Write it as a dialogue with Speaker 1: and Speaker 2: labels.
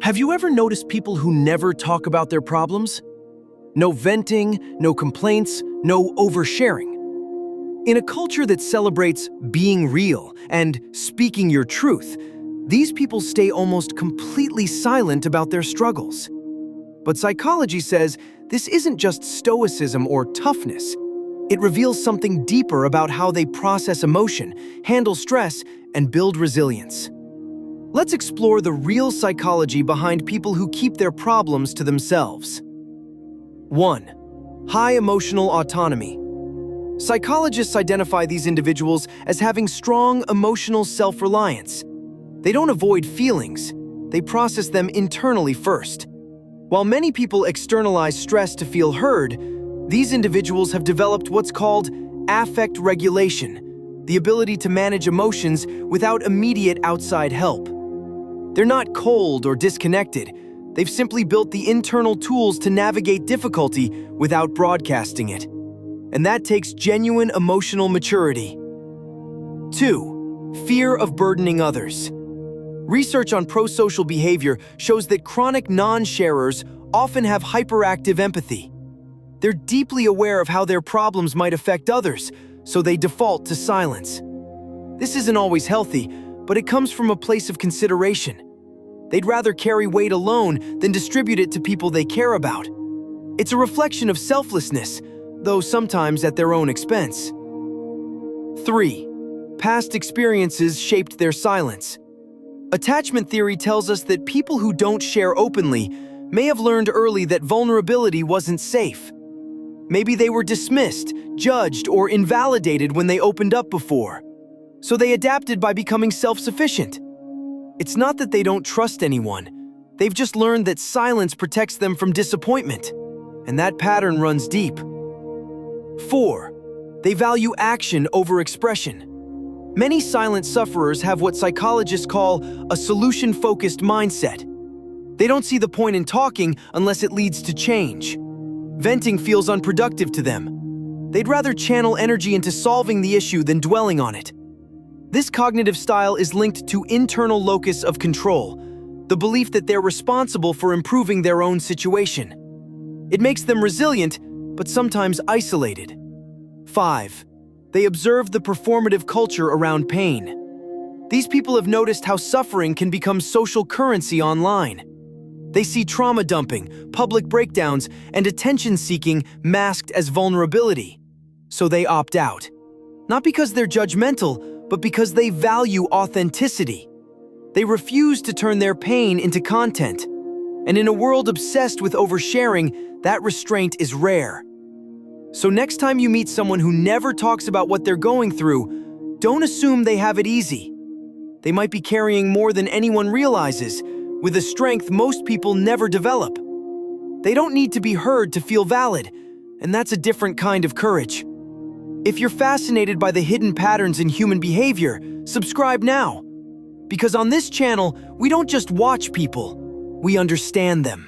Speaker 1: Have you ever noticed people who never talk about their problems? No venting, no complaints, no oversharing. In a culture that celebrates being real and speaking your truth, these people stay almost completely silent about their struggles. But psychology says this isn't just stoicism or toughness. It reveals something deeper about how they process emotion, handle stress, and build resilience. Let's explore the real psychology behind people who keep their problems to themselves. 1. High emotional autonomy. Psychologists identify these individuals as having strong emotional self-reliance. They don't avoid feelings, they process them internally first. While many people externalize stress to feel heard, these individuals have developed what's called affect regulation, the ability to manage emotions without immediate outside help. They're not cold or disconnected. They've simply built the internal tools to navigate difficulty without broadcasting it. And that takes genuine emotional maturity. 2. Fear of burdening others. Research on prosocial behavior shows that chronic non-sharers often have hyperactive empathy. They're deeply aware of how their problems might affect others, so they default to silence. This isn't always healthy, but it comes from a place of consideration. They'd rather carry weight alone than distribute it to people they care about. It's a reflection of selflessness, though sometimes at their own expense. 3. Past experiences shaped their silence. Attachment theory tells us that people who don't share openly may have learned early that vulnerability wasn't safe. Maybe they were dismissed, judged, or invalidated when they opened up before. So they adapted by becoming self-sufficient. It's not that they don't trust anyone. They've just learned that silence protects them from disappointment. And that pattern runs deep. 4. They value action over expression. Many silent sufferers have what psychologists call a solution-focused mindset. They don't see the point in talking unless it leads to change. Venting feels unproductive to them. They'd rather channel energy into solving the issue than dwelling on it. This cognitive style is linked to internal locus of control, the belief that they're responsible for improving their own situation. It makes them resilient, but sometimes isolated. 5. They observe the performative culture around pain. These people have noticed how suffering can become social currency online. They see trauma dumping, public breakdowns, and attention-seeking masked as vulnerability. So they opt out. Not because they're judgmental, but because they value authenticity. They refuse to turn their pain into content. And in a world obsessed with oversharing, that restraint is rare. So next time you meet someone who never talks about what they're going through, don't assume they have it easy. They might be carrying more than anyone realizes, with a strength most people never develop. They don't need to be heard to feel valid, and that's a different kind of courage. If you're fascinated by the hidden patterns in human behavior, subscribe now. Because on this channel, we don't just watch people, we understand them.